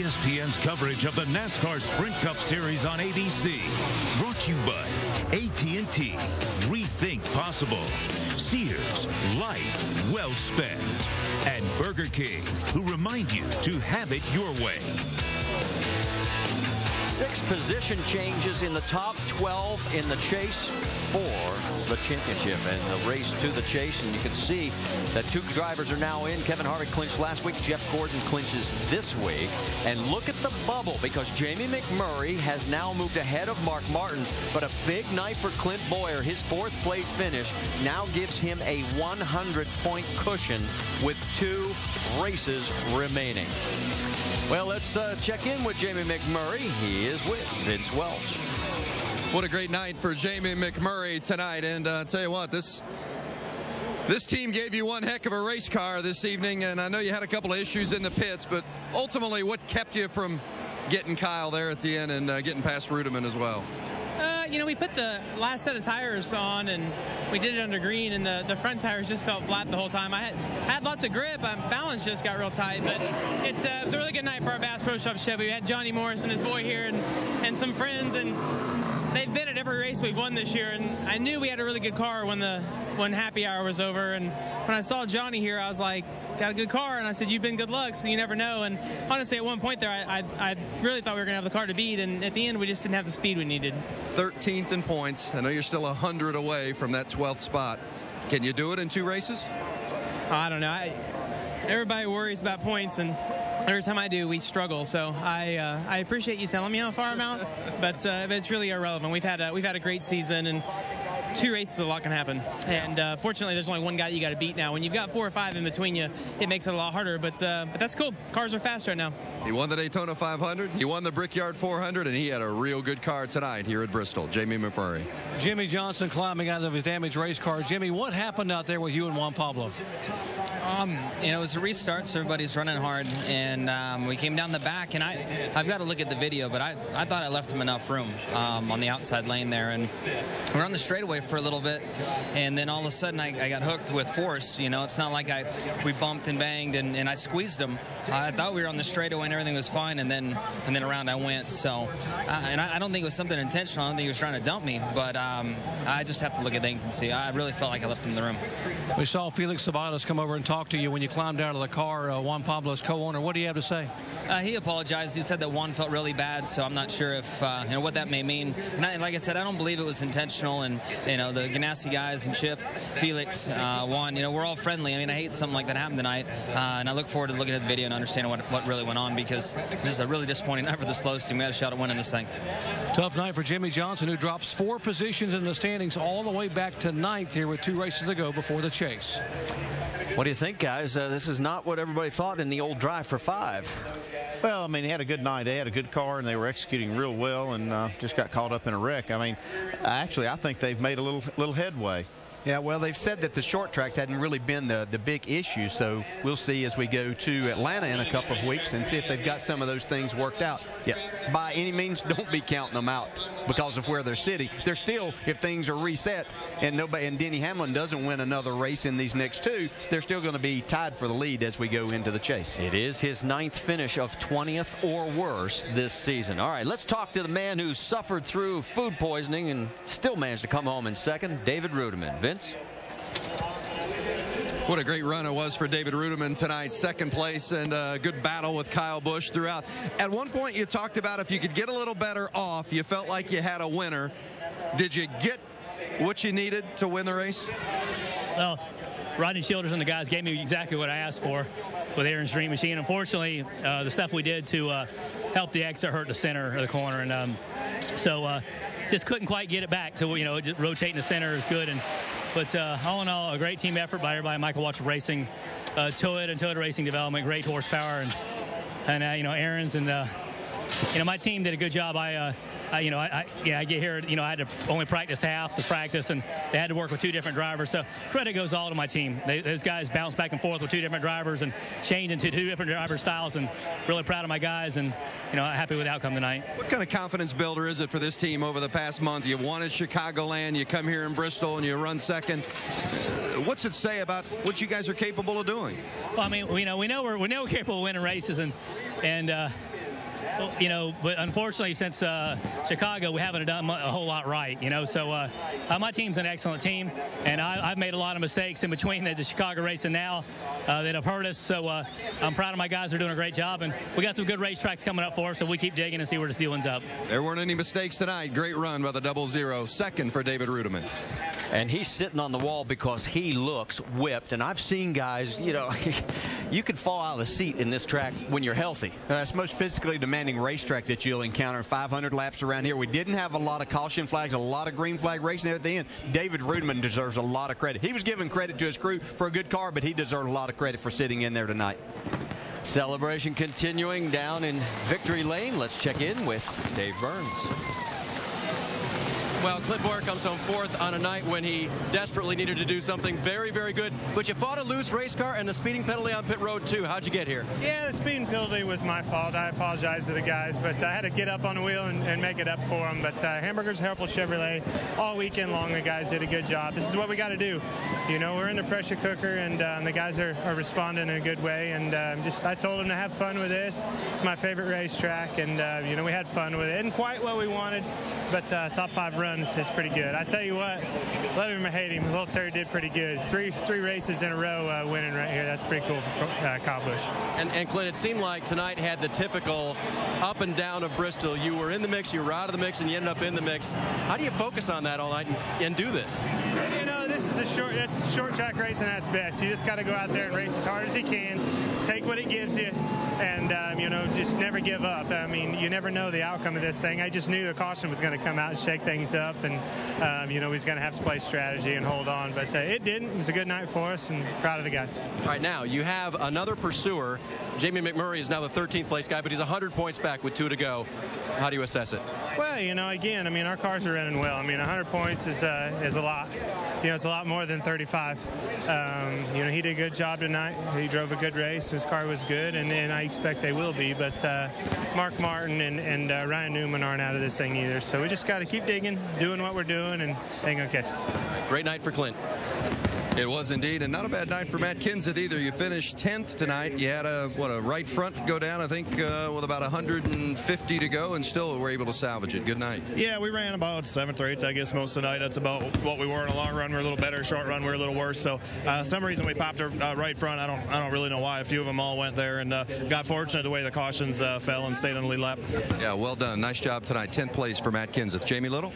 ESPN's coverage of the NASCAR Sprint Cup Series on ABC. Brought to you by AT&T. Rethink possible. Sears. Life well spent. And Burger King, who remind you to have it your way. 6 position changes in the top 12 in the chase for the championship and the race to the chase. And you can see that 2 drivers are now in. Kevin Harvick clinched last week. Jeff Gordon clinches this week. And look at the bubble, because Jamie McMurray has now moved ahead of Mark Martin. But a big night for Clint Bowyer. His 4th place finish now gives him a 100-point cushion with 2 races remaining. Well, let's check in with Jamie McMurray. He is with Vince Welch. What a great night for Jamie McMurray tonight. And tell you what, this team gave you one heck of a race car this evening. And I know you had a couple of issues in the pits, but ultimately, what kept you from getting Kyle there at the end and getting past Rudeman as well? You know, we put the last set of tires on, and we did it under green, and the front tires just felt flat the whole time. I had lots of grip. Balance just got real tight, but it was a really good night for our Bass Pro Shop Chevy. We had Johnny Morris and his boy here and some friends, and they've been at every race we've won this year, and I knew we had a really good car when happy hour was over. And when I saw Johnny here, I was like, got a good car, and I said, you've been good luck, so you never know. And honestly, at one point there, I really thought we were going to have the car to beat, and at the end, we just didn't have the speed we needed. 13th in points. I know you're still 100 away from that 12th spot. Can you do it in 2 races? I don't know. Everybody worries about points, and every time I do, we struggle. So I appreciate you telling me how far I'm out, but it's really irrelevant. We've had a great season, and 2 races, a lot can happen. And fortunately, there's only one guy you got to beat now. When you've got 4 or 5 in between you, it makes it a lot harder. But that's cool. Cars are fast right now. He won the Daytona 500. He won the Brickyard 400, and he had a real good car tonight here at Bristol. Jamie McMurray. Jimmy Johnson climbing out of his damaged race car. Jimmy, what happened out there with you and Juan Pablo? You know, it was a restart, so everybody's running hard, and we came down the back, and I've got to look at the video, but I thought I left him enough room on the outside lane there, and we're on the straightaway for a little bit, and then all of a sudden I got hooked with force. You know, it's not like we bumped and banged and I squeezed him. I thought we were on the straightaway and everything was fine, and then around I went. So, and I don't think it was something intentional. I don't think he was trying to dump me, but I just have to look at things and see. I really felt like I left him in the room. We saw Felix Sabatos come over and talk to you when you climbed out of the car, Juan Pablo's co-owner. What do you have to say? He apologized. He said that Juan felt really bad, so I'm not sure if you know what that may mean. And like I said, I don't believe it was intentional. And you know, the Ganassi guys and Chip, Felix, Juan, you know, we're all friendly. I mean, I hate something like that happened tonight, and I look forward to looking at the video and understanding what really went on, because this is a really disappointing night for the Slows team. We had a shot at winning this thing. Tough night for Jimmy Johnson, who drops 4 positions in the standings all the way back to 9th here with 2 races to go before the chase. What do you think, guys? This is not what everybody thought in the old drive for 5. Well, I mean, they had a good night. They had a good car, and they were executing real well, and just got caught up in a wreck. I mean, actually, I think they've made a little headway. Yeah, well, they've said that the short tracks hadn't really been the big issue, so we'll see as we go to Atlanta in a couple of weeks and see if they've got some of those things worked out. Yeah, by any means, don't be counting them out because of where they're sitting. They're still, if things are reset and Denny Hamlin doesn't win another race in these next 2, they're still going to be tied for the lead as we go into the chase. It is his 9th finish of 20th or worse this season. All right, let's talk to the man who suffered through food poisoning and still managed to come home in 2nd, David Rudeman. Vince? What a great run it was for David Rudeman tonight. 2nd place, and a good battle with Kyle Busch throughout. At one point you talked about if you could get a little better off, you felt like you had a winner. Did you get what you needed to win the race? Well, Rodney Childers and the guys gave me exactly what I asked for with Aaron's Dream Machine. Unfortunately, the stuff we did to help the exit hurt the center of the corner, and so just couldn't quite get it back to, you know, just rotating the center is good. But all in all, a great team effort by everybody. Michael Waltrip Racing, Toyota and Toyota Racing Development, great horsepower, and you know, Aaron's and you know, my team did a good job. I get here, you know, I had to only practice half the practice, and they had to work with 2 different drivers. So credit goes all to my team. Those guys bounce back and forth with 2 different drivers and change into 2 different driver styles, and really proud of my guys, and you know, happy with the outcome tonight. What kind of confidence builder is it for this team over the past month? You won at Chicagoland, you come here in Bristol, and you run 2nd. What's it say about what you guys are capable of doing? Well, I mean, we know we're capable of winning races, and but unfortunately, since Chicago, we haven't done a whole lot right, So my team's an excellent team, and I've made a lot of mistakes in between the Chicago race and now that have hurt us. So I'm proud of my guys. They're doing a great job, and we got some good racetracks coming up for us, so we keep digging and see where this deal ends up. There weren't any mistakes tonight. Great run by the 00. Second for David Rudiman. And he's sitting on the wall because he looks whipped. And I've seen guys, you could fall out of the seat in this track when you're healthy. It's the most physically demanding racetrack that you'll encounter. 500 laps around here. We didn't have a lot of caution flags, a lot of green flag racing there at the end. David Rudiman deserves a lot of credit. He was giving credit to his crew for a good car, but he deserved a lot of credit for sitting in there tonight. Celebration continuing down in Victory Lane. Let's check in with Dave Burns. Well, Clint Bowyer comes home fourth on a night when he desperately needed to do something very, very good. But you fought a loose race car and the speeding penalty on pit road, too. How'd you get here? Yeah, the speeding penalty was my fault. I apologize to the guys, but I had to get up on the wheel and make it up for them. But Hamburger's Helpful Chevrolet, all weekend long, the guys did a good job. This is what we got to do. We're in the pressure cooker, and the guys are responding in a good way. And I told them to have fun with this. It's my favorite racetrack, and, we had fun with it. Isn't quite what we wanted, but top 5 runs is pretty good. I tell you what, love him or hate him, Little Terry did pretty good. Three races in a row winning right here. That's pretty cool for Kyle Busch. And Clint, it seemed like tonight had the typical up and down of Bristol. You were in the mix, you were out of the mix, and you ended up in the mix. How do you focus on that all night and do this? This is that's short track racing at its best. You just got to go out there and race as hard as you can, take what it gives you, and just never give up. I mean, you never know the outcome of this thing. I just knew the caution was going to come out and shake things up, and he's going to have to play strategy and hold on. But it didn't. It was a good night for us, and proud of the guys. All right, now you have another pursuer. Jamie McMurray is now the 13th place guy, but he's 100 points back with 2 to go. How do you assess it? Well, again, our cars are running well. 100 points is a lot. It's a lot more than 35. He did a good job tonight. He drove a good race. His car was good, and I expect they will be. But Mark Martin and Ryan Newman aren't out of this thing either. So we just got to keep digging, doing what we're doing, and they ain't going to catch us. Great night for Clint. It was indeed, and not a bad night for Matt Kenseth either. You finished 10th tonight. You had a right front go down, I think, with about 150 to go, and still were able to salvage it. Good night. Yeah, we ran about 7th or 8th, I guess, most of the night. That's about what we were in the long run. We're a little better. Short run, we're a little worse. So, some reason we popped our right front. I don't really know why. A few of them all went there, and got fortunate the way the cautions fell and stayed on the lead lap. Yeah, well done. Nice job tonight. 10th place for Matt Kenseth. Jamie Little.